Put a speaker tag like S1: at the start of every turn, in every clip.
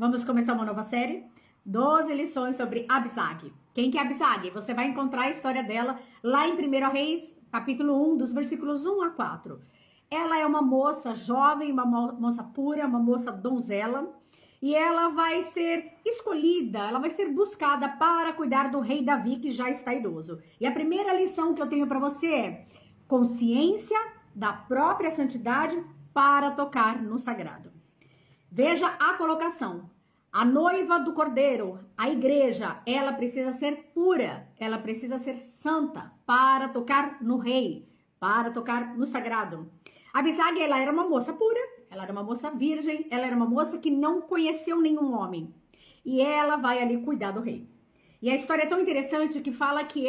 S1: Vamos começar uma nova série? 12 lições sobre Abisag. Quem que é Abisag? Você vai encontrar a história dela lá em 1 Reis, capítulo 1, dos versículos 1 a 4. Ela é uma moça jovem, uma moça pura, uma moça donzela, e ela vai ser escolhida, ela vai ser buscada para cuidar do rei Davi, que já está idoso. E a primeira lição que eu tenho para você é consciência da própria santidade para tocar no sagrado. Veja a colocação. A noiva do cordeiro, a igreja, ela precisa ser pura, ela precisa ser santa para tocar no rei, para tocar no sagrado. Abisag, ela era uma moça pura, ela era uma moça virgem, ela era uma moça que não conheceu nenhum homem. E ela vai ali cuidar do rei. E a história é tão interessante que fala que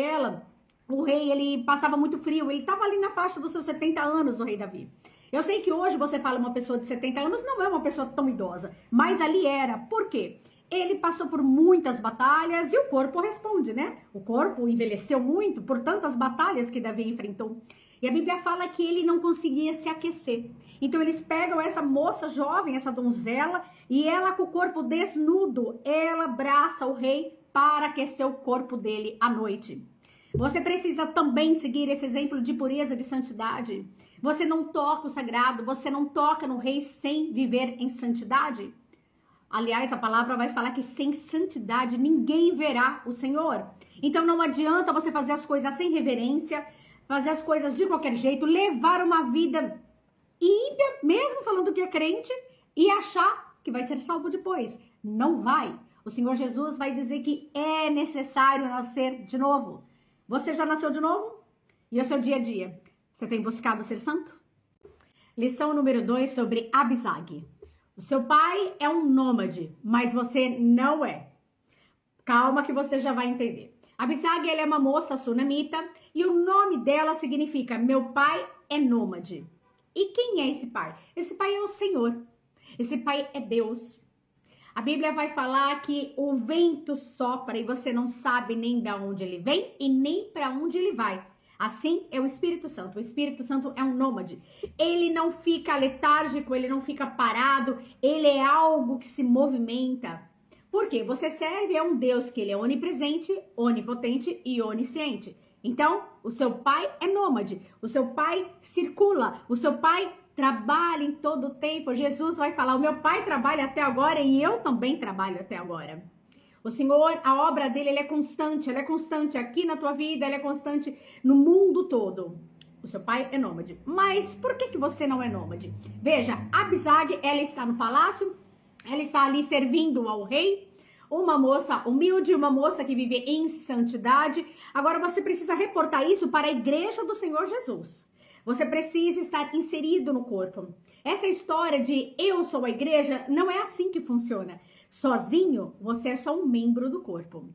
S1: o rei, ele passava muito frio, ele estava ali na faixa dos seus 70 anos, o rei Davi. Eu sei que hoje você fala uma pessoa de 70 anos, não é uma pessoa tão idosa, mas ali era. Por quê? Ele passou por muitas batalhas e o corpo responde, né? O corpo envelheceu muito por tantas batalhas que Davi enfrentou. E a Bíblia fala que ele não conseguia se aquecer. Então eles pegam essa moça jovem, essa donzela, e ela com o corpo desnudo, ela abraça o rei para aquecer o corpo dele à noite. Você precisa também seguir esse exemplo de pureza, de santidade. Você não toca o sagrado, você não toca no rei sem viver em santidade. Aliás, a palavra vai falar que sem santidade ninguém verá o Senhor. Então não adianta você fazer as coisas sem reverência, fazer as coisas de qualquer jeito, levar uma vida ímpia, mesmo falando que é crente, e achar que vai ser salvo depois. Não vai. O Senhor Jesus vai dizer que é necessário nascer de novo. Você já nasceu de novo? E o seu dia a dia? Você tem buscado ser santo? Lição número 2 sobre Abisag. O seu pai é um nômade, mas você não é. Calma que você já vai entender. Abisag, ela é uma moça sunamita e o nome dela significa meu pai é nômade. E quem é esse pai? Esse pai é o Senhor. Esse pai é Deus. A Bíblia vai falar que o vento sopra e você não sabe nem de onde ele vem e nem para onde ele vai. Assim é o Espírito Santo. O Espírito Santo é um nômade. Ele não fica letárgico, ele não fica parado, ele é algo que se movimenta. Por quê? Você serve a um Deus que ele é onipresente, onipotente e onisciente. Então, o seu pai é nômade, o seu pai circula, o seu pai trabalha em todo o tempo. Jesus vai falar, o meu pai trabalha até agora e eu também trabalho até agora. O Senhor, a obra dele, ela é constante aqui na tua vida, ela é constante no mundo todo. O seu pai é nômade. Mas por que você não é nômade? Veja, Abisag, ela está no palácio, ela está ali servindo ao rei, uma moça humilde, uma moça que vive em santidade. Agora você precisa reportar isso para a igreja do Senhor Jesus. Você precisa estar inserido no corpo. Essa história de eu sou a igreja, não é assim que funciona. Sozinho, você é só um membro do corpo.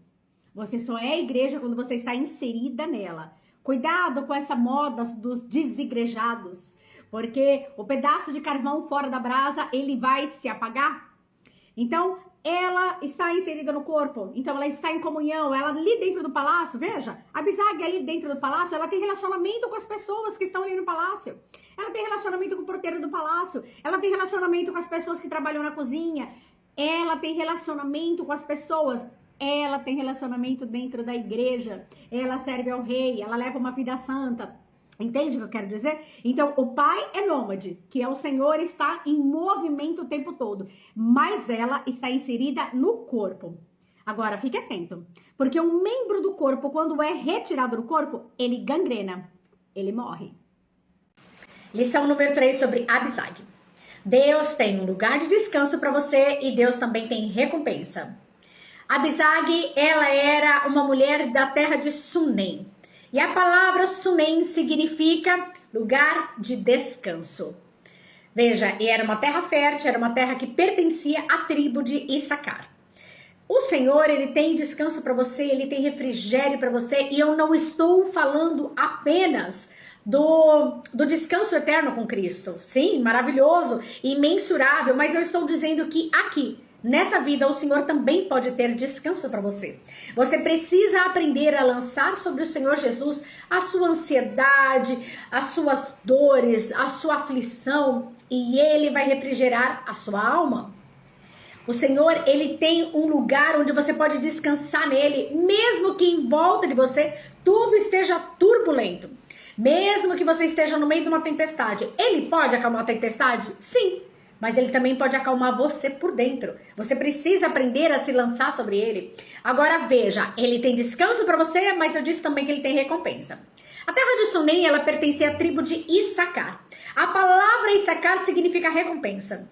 S1: Você só é a igreja quando você está inserida nela. Cuidado com essa moda dos desigrejados, porque o pedaço de carvão fora da brasa, ele vai se apagar. Então, ela está inserida no corpo, então ela está em comunhão, ela ali dentro do palácio, veja, a Abisag ali dentro do palácio, ela tem relacionamento com as pessoas que estão ali no palácio, ela tem relacionamento com o porteiro do palácio, ela tem relacionamento com as pessoas que trabalham na cozinha, ela tem relacionamento com as pessoas, ela tem relacionamento dentro da igreja, ela serve ao rei, ela leva uma vida santa. Entende o que eu quero dizer? Então, o pai é nômade, que é o Senhor, está em movimento o tempo todo, mas ela está inserida no corpo. Agora, fique atento, porque um membro do corpo, quando é retirado do corpo, ele gangrena, ele morre. Lição número 3 sobre Abisag. Deus tem um lugar de descanso para você e Deus também tem recompensa. Abisag, ela era uma mulher da terra de Sunem. E a palavra Sunem significa lugar de descanso. Veja, e era uma terra fértil, era uma terra que pertencia à tribo de Issacar. O Senhor, ele tem descanso para você, ele tem refrigério para você, e eu não estou falando apenas do descanso eterno com Cristo. Sim, maravilhoso, imensurável, mas eu estou dizendo que aqui, nessa vida, o Senhor também pode ter descanso para você. Você precisa aprender a lançar sobre o Senhor Jesus a sua ansiedade, as suas dores, a sua aflição, e Ele vai refrigerar a sua alma. O Senhor, ele tem um lugar onde você pode descansar nele, mesmo que em volta de você tudo esteja turbulento. Mesmo que você esteja no meio de uma tempestade. Ele pode acalmar a tempestade? Sim. Mas ele também pode acalmar você por dentro. Você precisa aprender a se lançar sobre ele. Agora veja, ele tem descanso para você, mas eu disse também que ele tem recompensa. A terra de Sunem, ela pertencia à tribo de Issacar. A palavra Issacar significa recompensa.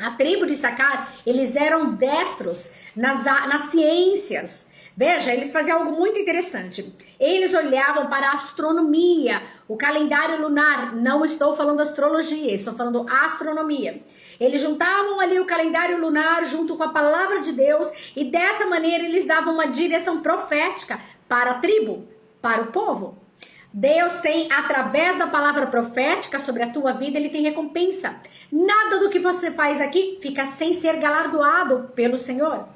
S1: A tribo de Issacar, eles eram destros nas ciências. Veja, eles faziam algo muito interessante. Eles olhavam para a astronomia, o calendário lunar. Não estou falando astrologia, estou falando astronomia. Eles juntavam ali o calendário lunar junto com a palavra de Deus e dessa maneira eles davam uma direção profética para a tribo, para o povo. Deus tem, através da palavra profética sobre a tua vida, ele tem recompensa. Nada do que você faz aqui fica sem ser galardoado pelo Senhor.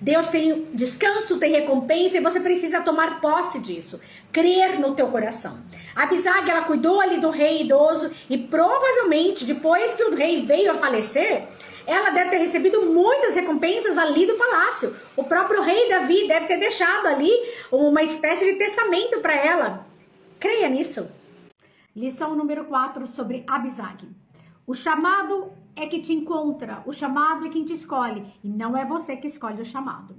S1: Deus tem descanso, tem recompensa e você precisa tomar posse disso. Crer no teu coração. A Abisag, ela cuidou ali do rei idoso e provavelmente depois que o rei veio a falecer, ela deve ter recebido muitas recompensas ali do palácio. O próprio rei Davi deve ter deixado ali uma espécie de testamento para ela. Creia nisso. Lição número 4 sobre Abisag. O chamado é que te encontra, o chamado é quem te escolhe, e não é você que escolhe o chamado.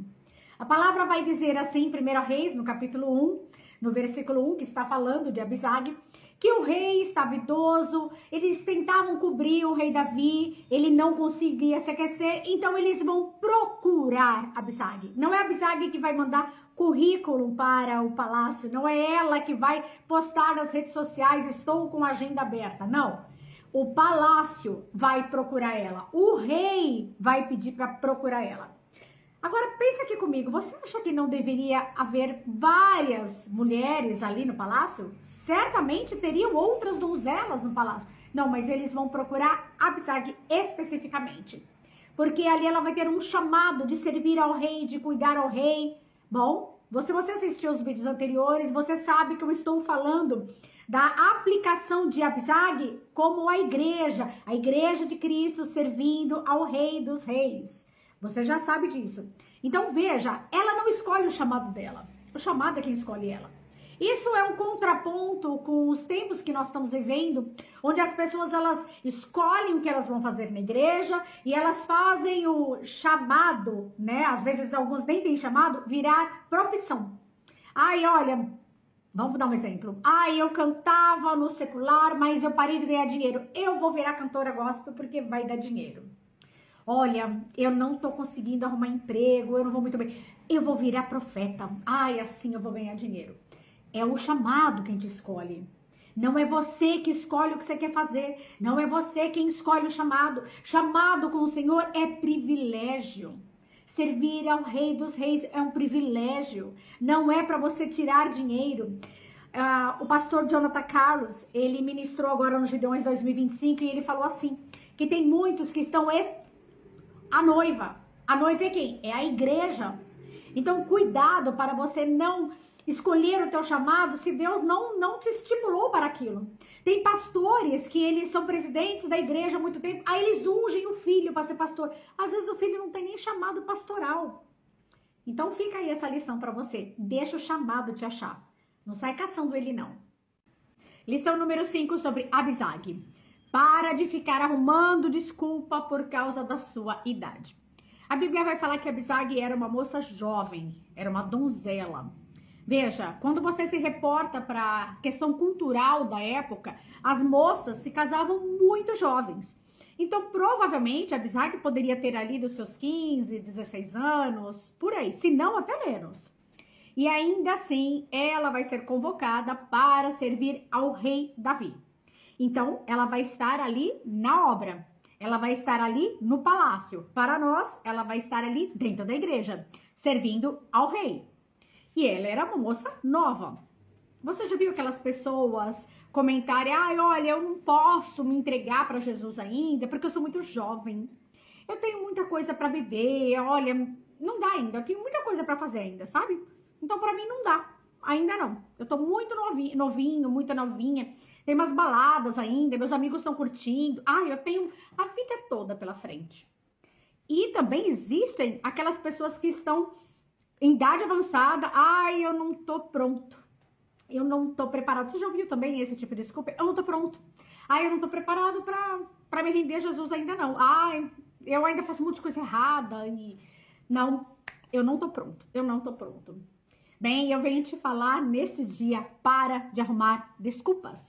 S1: A palavra vai dizer assim em 1 Reis, no capítulo 1, no versículo 1, que está falando de Abisag, que o rei estava idoso, eles tentavam cobrir o rei Davi, ele não conseguia se aquecer, então eles vão procurar Abisag. Não é Abisag que vai mandar currículo para o palácio, não é ela que vai postar nas redes sociais, estou com a agenda aberta, não. O palácio vai procurar ela. O rei vai pedir para procurar ela. Agora, pensa aqui comigo. Você acha que não deveria haver várias mulheres ali no palácio? Certamente teriam outras donzelas no palácio. Não, mas eles vão procurar Abisag especificamente. Porque ali ela vai ter um chamado de servir ao rei, de cuidar ao rei. Bom, se você assistiu os vídeos anteriores, você sabe que eu estou falando da aplicação de Abisag como a igreja de Cristo servindo ao Rei dos Reis. Você já sabe disso. Então veja, ela não escolhe o chamado dela, o chamado é quem escolhe ela. Isso é um contraponto com os tempos que nós estamos vivendo, onde as pessoas elas escolhem o que elas vão fazer na igreja e elas fazem o chamado, né? Às vezes alguns nem têm chamado, virar profissão. Ai, olha, vamos dar um exemplo. Eu cantava no secular, mas eu parei de ganhar dinheiro. Eu vou virar cantora gospel porque vai dar dinheiro. Olha, eu não tô conseguindo arrumar emprego, eu não vou muito bem. Eu vou virar profeta. Assim eu vou ganhar dinheiro. É o chamado quem te escolhe. Não é você que escolhe o que você quer fazer. Não é você quem escolhe o chamado. Chamado com o Senhor é privilégio. Servir ao Rei dos Reis é um privilégio. Não é para você tirar dinheiro. O pastor Jonathan Carlos, ele ministrou agora no Gideões 2025 e ele falou assim, que tem muitos que estão... A noiva. A noiva é quem? É a igreja. Então, cuidado para você não escolher o teu chamado se Deus não te estimulou para aquilo. Tem pastores que eles são presidentes da igreja há muito tempo, aí eles ungem o filho para ser pastor. Às vezes o filho não tem nem chamado pastoral. Então fica aí essa lição para você. Deixa o chamado te achar. Não sai caçando ele não. Lição número 5 sobre Abisag. Para de ficar arrumando desculpa por causa da sua idade. A Bíblia vai falar que Abisag era uma moça jovem, era uma donzela. Veja, quando você se reporta para a questão cultural da época, as moças se casavam muito jovens. Então, provavelmente, Abisag poderia ter ali dos seus 15, 16 anos, por aí, se não até menos. E ainda assim, ela vai ser convocada para servir ao rei Davi. Então, ela vai estar ali na obra. Ela vai estar ali no palácio. Para nós, ela vai estar ali dentro da igreja, servindo ao rei. E ela era uma moça nova. Você já viu aquelas pessoas comentarem, olha, eu não posso me entregar para Jesus ainda, porque eu sou muito jovem. Eu tenho muita coisa para viver, olha, não dá ainda, eu tenho muita coisa para fazer ainda, sabe? Então, para mim, não dá, ainda não. Eu tô muito novinho, muito novinha, tem umas baladas ainda, meus amigos estão curtindo. Eu tenho a vida toda pela frente. E também existem aquelas pessoas que estão em idade avançada. Ai, eu não tô pronto. Eu não tô preparado. Você já ouviu também esse tipo de desculpa? Eu não tô pronto. Ai, eu não tô preparado pra me render a Jesus ainda não. Ai, eu ainda faço muita coisa errada e... Não, eu não tô pronto. Eu não tô pronto. Bem, eu venho te falar neste dia, para de arrumar desculpas.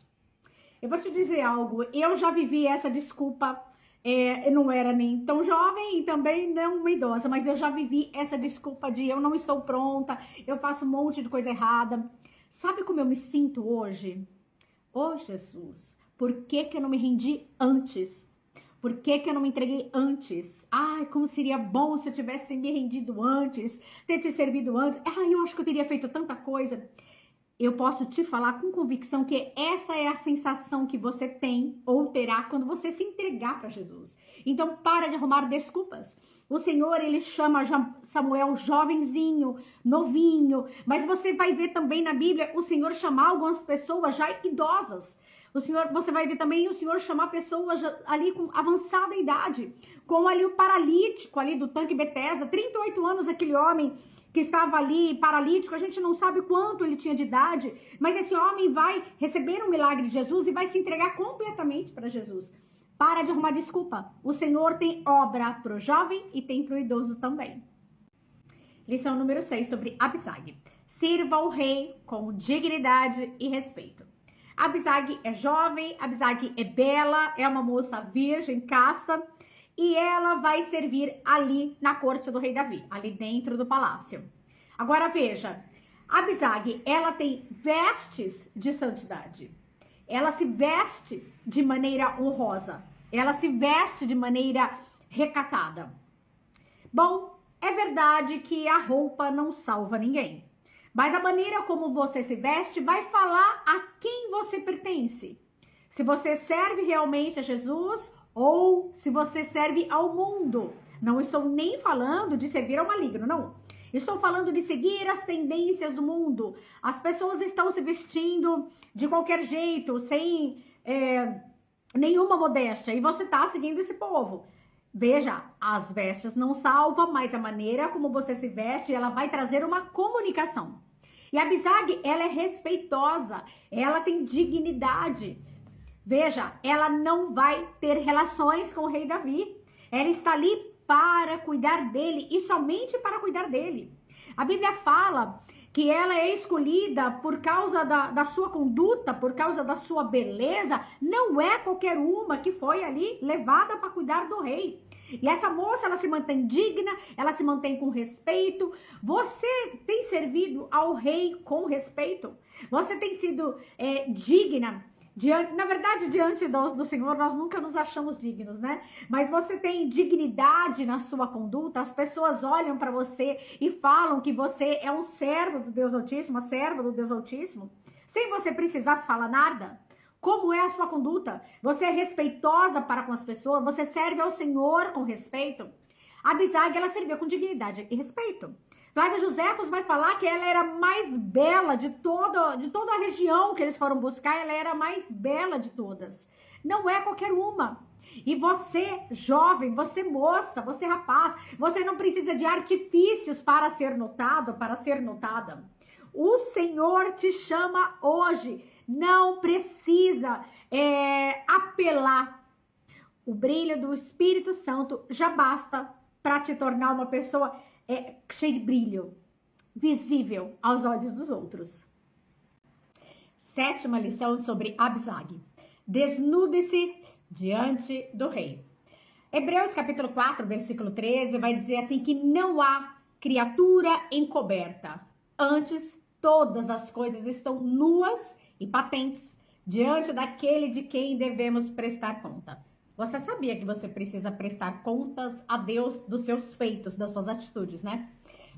S1: Eu vou te dizer algo. Eu já vivi essa desculpa. Eu não era nem tão jovem e também não uma idosa, mas eu já vivi essa desculpa de eu não estou pronta, eu faço um monte de coisa errada. Sabe como eu me sinto hoje? Oh, Jesus, por que eu não me rendi antes? Por que eu não me entreguei antes? Ai, como seria bom se eu tivesse me rendido antes, ter te servido antes. Ai, eu acho que eu teria feito tanta coisa. Eu posso te falar com convicção que essa é a sensação que você tem ou terá quando você se entregar para Jesus. Então, para de arrumar desculpas. O Senhor, ele chama Samuel jovenzinho, novinho, mas você vai ver também na Bíblia o Senhor chamar algumas pessoas já idosas. Você vai ver também o Senhor chamar pessoas ali com avançada idade, como ali o paralítico ali do tanque Betesda, 38 anos aquele homem que estava ali paralítico, a gente não sabe quanto ele tinha de idade, mas esse homem vai receber um milagre de Jesus e vai se entregar completamente para Jesus. Para de arrumar desculpa. O Senhor tem obra para o jovem e tem para o idoso também. Lição número 6 sobre Abisag. Sirva o rei com dignidade e respeito. Abisag é jovem, Abisag é bela, é uma moça virgem, casta, e ela vai servir ali na corte do rei Davi, ali dentro do palácio. Agora veja, Abisag, ela tem vestes de santidade. Ela se veste de maneira honrosa. Ela se veste de maneira recatada. Bom, é verdade que a roupa não salva ninguém. Mas a maneira como você se veste vai falar a quem você pertence. Se você serve realmente a Jesus ou se você serve ao mundo. Não estou nem falando de servir ao maligno, não. Estou falando de seguir as tendências do mundo. As pessoas estão se vestindo de qualquer jeito, sem nenhuma modéstia. E você está seguindo esse povo. Veja, as vestes não salvam, mas a maneira como você se veste, ela vai trazer uma comunicação. E a Abisag, ela é respeitosa, ela tem dignidade. Veja, ela não vai ter relações com o rei Davi. Ela está ali para cuidar dele e somente para cuidar dele. A Bíblia fala que ela é escolhida por causa da sua conduta, por causa da sua beleza. Não é qualquer uma que foi ali levada para cuidar do rei. E essa moça, ela se mantém digna, ela se mantém com respeito. Você tem servido ao rei com respeito? Você tem sido digna? Na verdade, diante do Senhor, nós nunca nos achamos dignos, né? Mas você tem dignidade na sua conduta, as pessoas olham para você e falam que você é um servo do Deus Altíssimo, uma serva do Deus Altíssimo, sem você precisar falar nada. Como é a sua conduta? Você é respeitosa para com as pessoas? Você serve ao Senhor com respeito? A Abisag, ela serviu com dignidade e respeito. Flávio Josefos vai falar que ela era a mais bela de toda a região que eles foram buscar, ela era a mais bela de todas. Não é qualquer uma. E você, jovem, você moça, você rapaz, você não precisa de artifícios para ser notado, para ser notada. O Senhor te chama hoje, não precisa apelar. O brilho do Espírito Santo já basta para te tornar uma pessoa cheia de brilho, visível aos olhos dos outros. 7ª lição sobre Abisag. Desnude-se diante do rei. Hebreus capítulo 4, versículo 13, vai dizer assim que não há criatura encoberta. Antes, todas as coisas estão nuas e patentes diante daquele de quem devemos prestar conta. Você sabia que você precisa prestar contas a Deus dos seus feitos, das suas atitudes, né?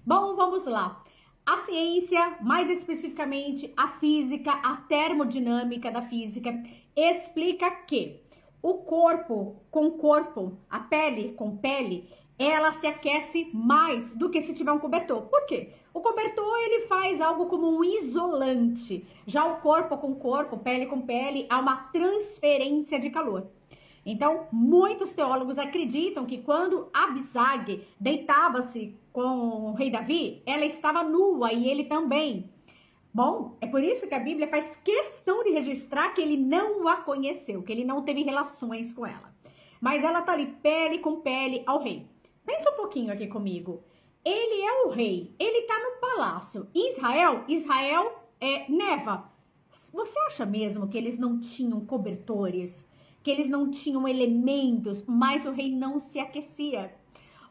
S1: Bom, vamos lá. A ciência, mais especificamente a física, a termodinâmica da física, explica que o corpo com corpo, a pele com pele, ela se aquece mais do que se tiver um cobertor. Por quê? O cobertor, ele faz algo como um isolante. Já o corpo com corpo, pele com pele, há uma transferência de calor. Então, muitos teólogos acreditam que quando Abisag deitava-se com o rei Davi, ela estava nua e ele também. Bom, é por isso que a Bíblia faz questão de registrar que ele não a conheceu, que ele não teve relações com ela. Mas ela está ali pele com pele ao rei. Pensa um pouquinho aqui comigo. Ele é o rei, ele está no palácio. Israel neva. Você acha mesmo que eles não tinham cobertores? Que eles não tinham elementos, mas o rei não se aquecia?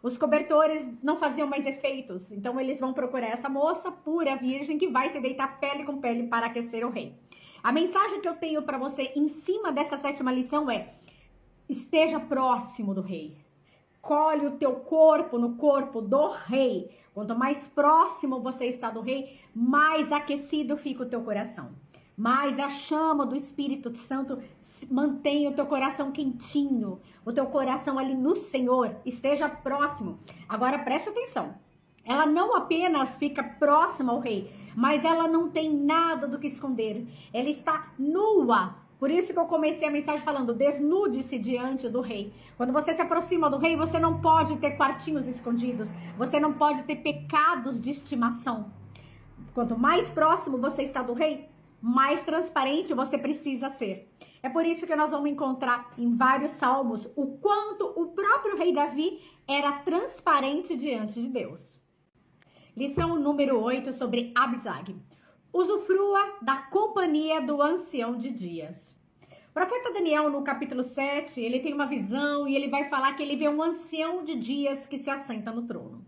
S1: Os cobertores não faziam mais efeitos, então eles vão procurar essa moça pura, virgem, que vai se deitar pele com pele para aquecer o rei. A mensagem que eu tenho para você em cima dessa 7ª lição é: esteja próximo do rei. Colhe o teu corpo no corpo do rei. Quanto mais próximo você está do rei, mais aquecido fica o teu coração. Mais a chama do Espírito Santo mantém o teu coração quentinho, o teu coração ali no Senhor, esteja próximo. Agora preste atenção, ela não apenas fica próxima ao rei, mas ela não tem nada do que esconder, ela está nua. Por isso que eu comecei a mensagem falando: desnude-se diante do rei. Quando você se aproxima do rei, você não pode ter quartinhos escondidos, você não pode ter pecados de estimação. Quanto mais próximo você está do rei, mais transparente você precisa ser. É por isso que nós vamos encontrar em vários salmos o quanto o próprio rei Davi era transparente diante de Deus. Lição número 8 sobre Abisag. Usufrua da companhia do ancião de dias. O profeta Daniel, no capítulo 7, ele tem uma visão e ele vai falar que ele vê um ancião de dias que se assenta no trono.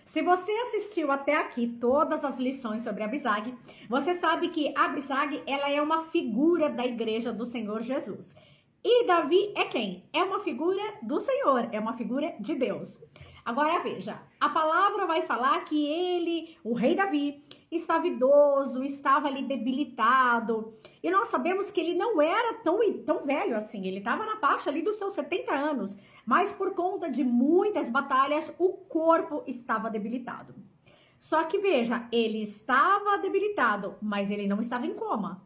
S1: Se você assistiu até aqui todas as lições sobre Abisag, você sabe que Abisag, ela é uma figura da igreja do Senhor Jesus. E Davi é quem? É uma figura do Senhor, é uma figura de Deus. Agora veja, a palavra vai falar que ele, o rei Davi, estava idoso, estava ali debilitado. E nós sabemos que ele não era tão velho assim, ele estava na faixa ali dos seus 70 anos. Mas por conta de muitas batalhas, o corpo estava debilitado. Só que veja, ele estava debilitado, mas ele não estava em coma.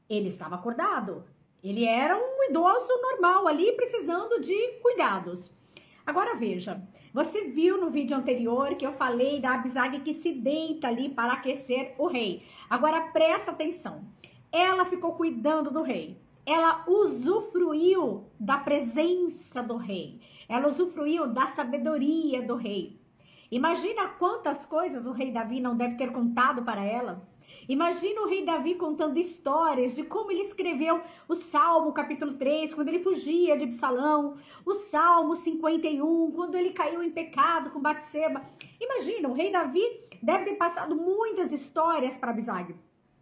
S1: Ele estava acordado. Ele era um idoso normal ali, precisando de cuidados. Agora veja, você viu no vídeo anterior que eu falei da Abisag que se deita ali para aquecer o rei. Agora presta atenção, ela ficou cuidando do rei. Ela usufruiu da presença do rei. Ela usufruiu da sabedoria do rei. Imagina quantas coisas o rei Davi não deve ter contado para ela. Imagina o rei Davi contando histórias de como ele escreveu o Salmo capítulo 3, quando ele fugia de Absalão. O Salmo 51, quando ele caiu em pecado com Batseba. Imagina, o rei Davi deve ter passado muitas histórias para Abisag.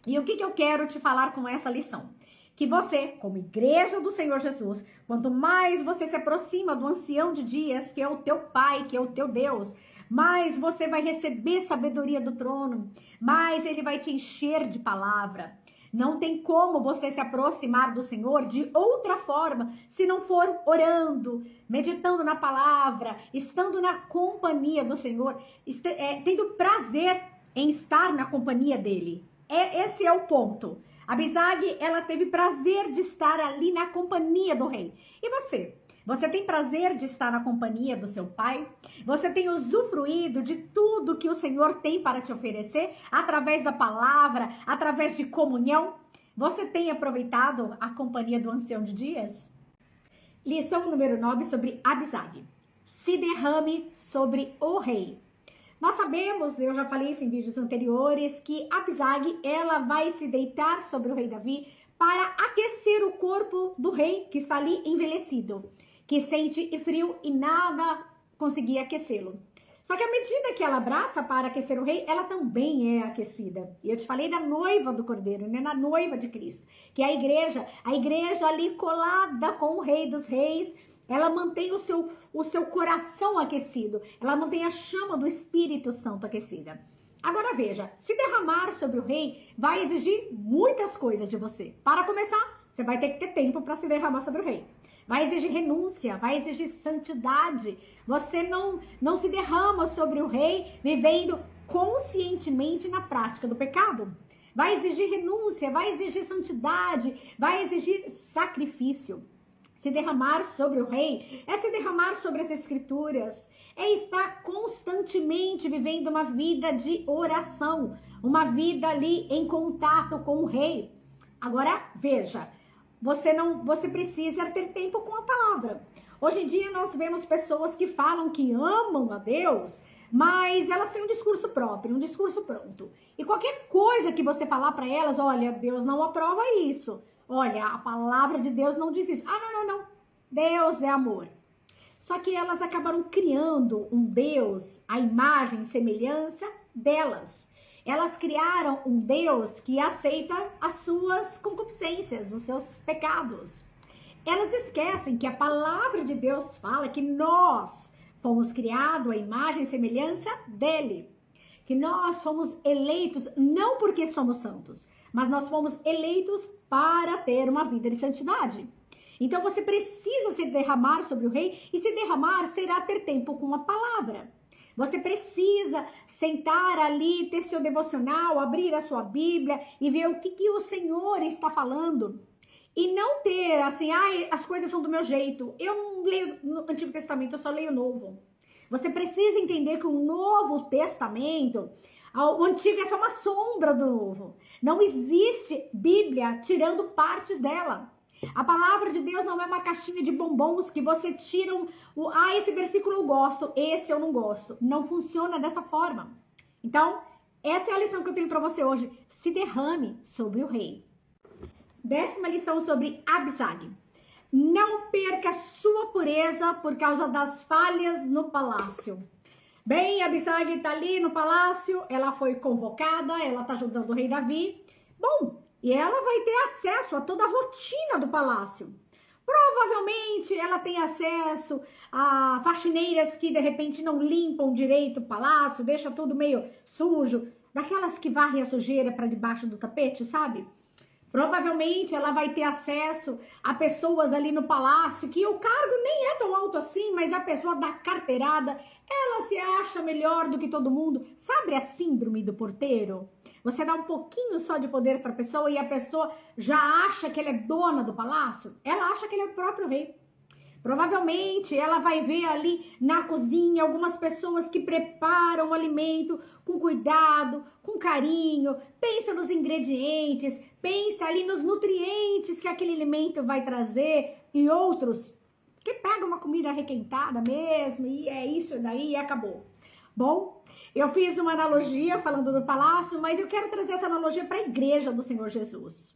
S1: E o que eu quero te falar com essa lição? Que você, como igreja do Senhor Jesus, quanto mais você se aproxima do ancião de dias, que é o teu Pai, que é o teu Deus, mais você vai receber sabedoria do trono, mais ele vai te encher de palavra. Não tem como você se aproximar do Senhor de outra forma, se não for orando, meditando na palavra, estando na companhia do Senhor, tendo prazer em estar na companhia dele. Esse é o ponto. Abisag, ela teve prazer de estar ali na companhia do rei. E você? Você tem prazer de estar na companhia do seu pai? Você tem usufruído de tudo que o Senhor tem para te oferecer através da palavra, através de comunhão? Você tem aproveitado a companhia do ancião de dias? Lição número 9 sobre Abisag. Se derrame sobre o rei. Nós sabemos, eu já falei isso em vídeos anteriores, que Abisag, ela vai se deitar sobre o rei Davi para aquecer o corpo do rei que está ali envelhecido, que sente frio e nada conseguia aquecê-lo. Só que à medida que ela abraça para aquecer o rei, ela também é aquecida. E eu te falei da noiva do Cordeiro, né? Na noiva de Cristo, que é a igreja ali colada com o Rei dos Reis. Ela mantém o seu coração aquecido. Ela mantém a chama do Espírito Santo aquecida. Agora veja, se derramar sobre o rei vai exigir muitas coisas de você. Para começar, você vai ter que ter tempo para se derramar sobre o rei. Vai exigir renúncia, vai exigir santidade. Você não se derrama sobre o rei vivendo conscientemente na prática do pecado. Vai exigir renúncia, vai exigir santidade, vai exigir sacrifício. Se derramar sobre o rei é se derramar sobre as escrituras, é estar constantemente vivendo uma vida de oração, uma vida ali em contato com o rei. Agora, veja, você precisa ter tempo com a palavra. Hoje em dia nós vemos pessoas que falam que amam a Deus, mas elas têm um discurso próprio, um discurso pronto. E qualquer coisa que você falar para elas, olha, Deus não aprova isso. Olha, a palavra de Deus não diz isso. Ah, não. Deus é amor. Só que elas acabaram criando um Deus, a imagem e semelhança delas. Elas criaram um Deus que aceita as suas concupiscências, os seus pecados. Elas esquecem que a palavra de Deus fala que nós fomos criados à imagem e semelhança dele. Que nós fomos eleitos não porque somos santos, mas nós fomos eleitos para ter uma vida de santidade. Então você precisa se derramar sobre o rei, e se derramar será ter tempo com a palavra. Você precisa sentar ali, ter seu devocional, abrir a sua Bíblia e ver o que o Senhor está falando. E não ter assim, as coisas são do meu jeito. Eu não leio no Antigo Testamento, eu só leio o Novo. Você precisa entender que o Novo Testamento, o Antigo é só uma sombra do Novo. Não existe Bíblia tirando partes dela. A palavra de Deus não é uma caixinha de bombons que você tira esse versículo eu gosto, esse eu não gosto. Não funciona dessa forma. Então, essa é a lição que eu tenho para você hoje. Se derrame sobre o rei. 10ª lição sobre Abisag. Não perca sua pureza por causa das falhas no palácio. Bem, Abisag está ali no palácio, ela foi convocada, ela está ajudando o rei Davi. Bom, e ela vai ter acesso a toda a rotina do palácio. Provavelmente ela tem acesso a faxineiras que de repente não limpam direito o palácio, deixa tudo meio sujo, daquelas que varrem a sujeira para debaixo do tapete, sabe? Provavelmente ela vai ter acesso a pessoas ali no palácio que o cargo nem é tão alto assim, mas a pessoa da carteirada, ela se acha melhor do que todo mundo. Sabe a síndrome do porteiro? Você dá um pouquinho só de poder para a pessoa e a pessoa já acha que ela é dona do palácio? Ela acha que ele é o próprio rei. Provavelmente ela vai ver ali na cozinha algumas pessoas que preparam o alimento com cuidado, com carinho, pensa nos ingredientes, pensa ali nos nutrientes que aquele alimento vai trazer, e outros que pegam uma comida requentada mesmo e é isso daí e acabou. Bom, eu fiz uma analogia falando do palácio, mas eu quero trazer essa analogia para a igreja do Senhor Jesus.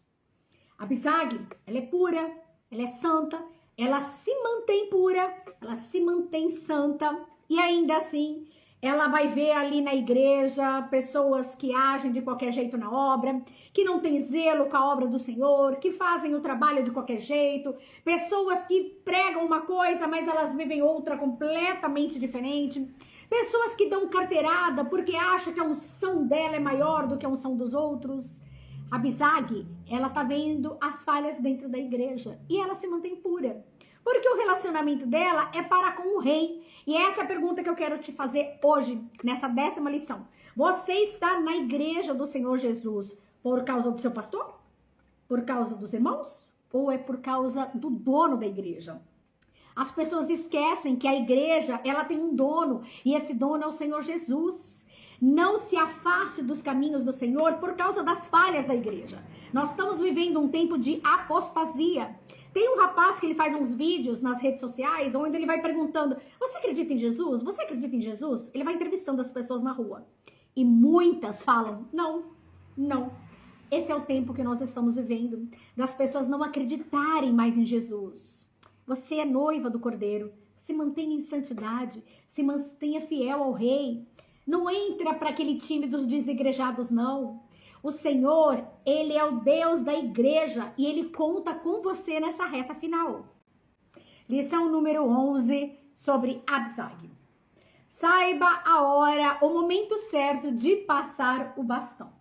S1: Abisag, ela é pura, ela é santa, ela se mantém pura, ela se mantém santa e ainda assim ela vai ver ali na igreja pessoas que agem de qualquer jeito na obra, que não têm zelo com a obra do Senhor, que fazem o trabalho de qualquer jeito, pessoas que pregam uma coisa, mas elas vivem outra completamente diferente, pessoas que dão carteirada porque acham que a unção dela é maior do que a unção dos outros. A Abisag, ela tá vendo as falhas dentro da igreja e ela se mantém pura. Porque o relacionamento dela é para com o rei. E essa é a pergunta que eu quero te fazer hoje, nessa 10ª lição. Você está na igreja do Senhor Jesus por causa do seu pastor? Por causa dos irmãos? Ou é por causa do dono da igreja? As pessoas esquecem que a igreja, ela tem um dono. E esse dono é o Senhor Jesus. Não se afaste dos caminhos do Senhor por causa das falhas da igreja. Nós estamos vivendo um tempo de apostasia. Tem um rapaz que ele faz uns vídeos nas redes sociais onde ele vai perguntando: você acredita em Jesus? Você acredita em Jesus? Ele vai entrevistando as pessoas na rua. E muitas falam: não, não. Esse é o tempo que nós estamos vivendo, das pessoas não acreditarem mais em Jesus. Você é noiva do Cordeiro. Se mantenha em santidade, se mantenha fiel ao rei. Não entra para aquele time dos desigrejados, não. O Senhor, Ele é o Deus da igreja e Ele conta com você nessa reta final. Lição número 11 sobre Abisag. Saiba a hora, o momento certo de passar o bastão.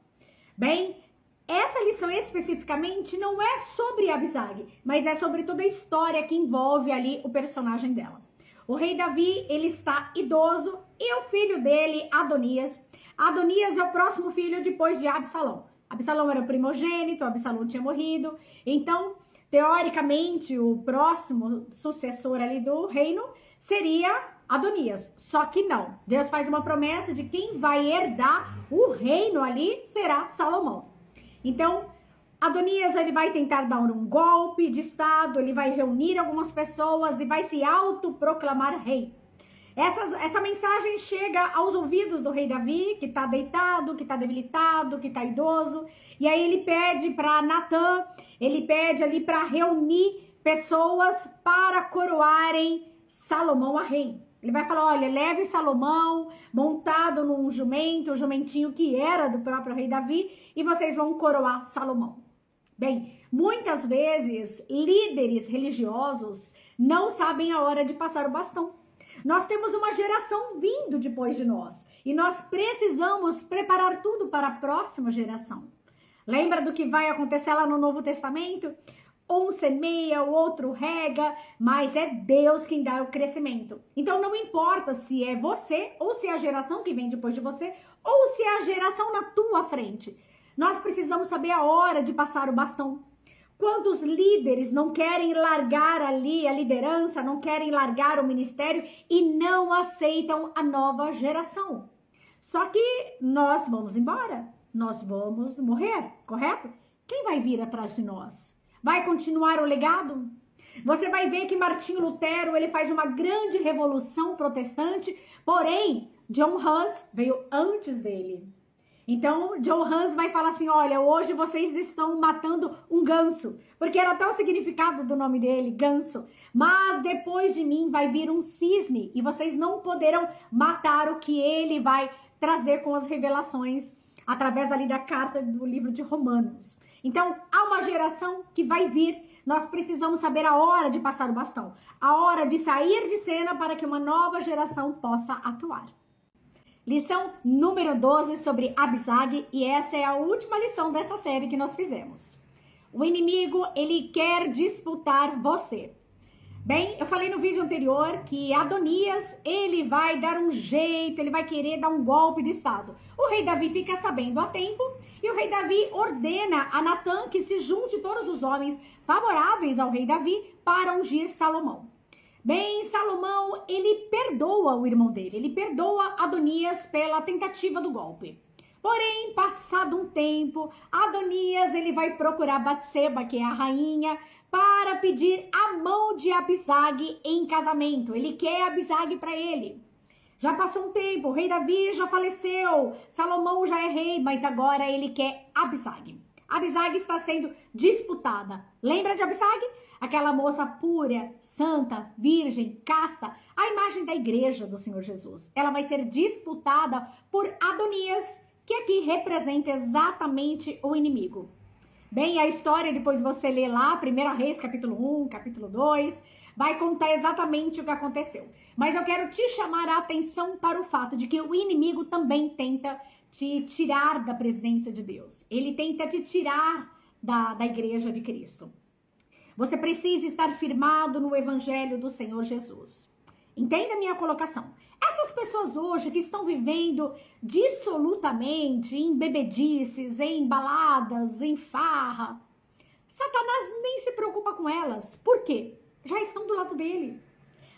S1: Bem, essa lição especificamente não é sobre Abisag, mas é sobre toda a história que envolve ali o personagem dela. O rei Davi, ele está idoso e o filho dele, Adonias. Adonias é o próximo filho depois de Absalão. Absalão era o primogênito, Absalão tinha morrido. Então, Teoricamente, o próximo sucessor ali do reino seria Adonias. Só que não. Deus faz uma promessa de quem vai herdar o reino ali será Salomão. Então, Adonias, ele vai tentar dar um golpe de estado, ele vai reunir algumas pessoas e vai se autoproclamar rei. Essa mensagem chega aos ouvidos do rei Davi, que está deitado, que está debilitado, que está idoso. E aí ele pede para Natã, ele pede ali para reunir pessoas para coroarem Salomão a rei. Ele vai falar, olha, leve Salomão montado num jumento, o jumentinho que era do próprio rei Davi, e vocês vão coroar Salomão. Bem, muitas vezes líderes religiosos não sabem a hora de passar o bastão. Nós temos uma geração vindo depois de nós e nós precisamos preparar tudo para a próxima geração. Lembra do que vai acontecer lá no Novo Testamento? Um semeia, o outro rega, mas é Deus quem dá o crescimento. Então não importa se é você ou se é a geração que vem depois de você ou se é a geração na tua frente. Nós precisamos saber a hora de passar o bastão. Quantos líderes não querem largar ali a liderança, não querem largar o ministério e não aceitam a nova geração? Só que nós vamos embora, nós vamos morrer, correto? Quem vai vir atrás de nós? Vai continuar o legado? Você vai ver que Martinho Lutero, ele faz uma grande revolução protestante, porém, John Hus veio antes dele. Então, John Hus vai falar assim, olha, hoje vocês estão matando um ganso, porque era até o significado do nome dele, ganso, mas depois de mim vai vir um cisne e vocês não poderão matar o que ele vai trazer com as revelações através ali da carta do livro de Romanos. Então, há uma geração que vai vir, nós precisamos saber a hora de passar o bastão, a hora de sair de cena para que uma nova geração possa atuar. Lição número 12 sobre Abisag, e essa é a última lição dessa série que nós fizemos. O inimigo, ele quer disputar você. Bem, eu falei no vídeo anterior que Adonias, ele vai dar um jeito, ele vai querer dar um golpe de estado. O rei Davi fica sabendo a tempo e o rei Davi ordena a Natã que se junte todos os homens favoráveis ao rei Davi para ungir Salomão. Bem, Salomão, ele perdoa o irmão dele, ele perdoa Adonias pela tentativa do golpe. Porém, passado um tempo, Adonias, ele vai procurar Batseba, que é a rainha, para pedir a mão de Abisag em casamento. Ele quer Abisag para ele. Já passou um tempo, o rei Davi já faleceu, Salomão já é rei, mas agora ele quer Abisag. Abisag está sendo disputada. Lembra de Abisag? Aquela moça pura, santa, virgem, casta, a imagem da igreja do Senhor Jesus. Ela vai ser disputada por Adonias, que aqui representa exatamente o inimigo. Bem, a história, depois você lê lá, 1 Reis, capítulo 1, capítulo 2, vai contar exatamente o que aconteceu. Mas eu quero te chamar a atenção para o fato de que o inimigo também tenta te tirar da presença de Deus. Ele tenta te tirar da igreja de Cristo. Você precisa estar firmado no evangelho do Senhor Jesus. Entenda a minha colocação. Essas pessoas hoje que estão vivendo dissolutamente em bebedices, em baladas, em farra, Satanás nem se preocupa com elas. Por quê? Já estão do lado dele.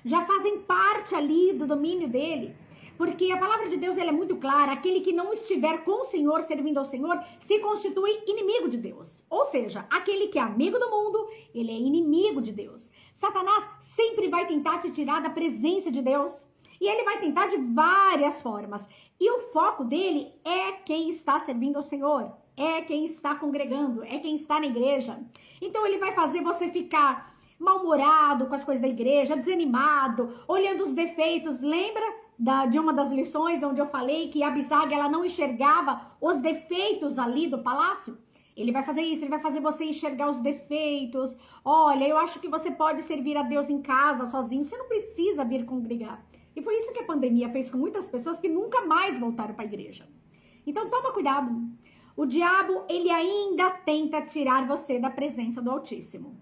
S1: Já fazem parte ali do domínio dele. Porque a palavra de Deus ela é muito clara, aquele que não estiver com o Senhor, servindo ao Senhor, se constitui inimigo de Deus. Ou seja, aquele que é amigo do mundo, ele é inimigo de Deus. Satanás sempre vai tentar te tirar da presença de Deus. E ele vai tentar de várias formas. E o foco dele é quem está servindo ao Senhor, é quem está congregando, é quem está na igreja. Então ele vai fazer você ficar mal-humorado com as coisas da igreja, desanimado, olhando os defeitos. Lembra de uma das lições onde eu falei que Abisag, ela não enxergava os defeitos ali do palácio? Ele vai fazer isso, ele vai fazer você enxergar os defeitos. Olha, eu acho que você pode servir a Deus em casa, sozinho, você não precisa vir congregar. E foi isso que a pandemia fez com muitas pessoas que nunca mais voltaram para a igreja. Então toma cuidado. O diabo, ele ainda tenta tirar você da presença do Altíssimo.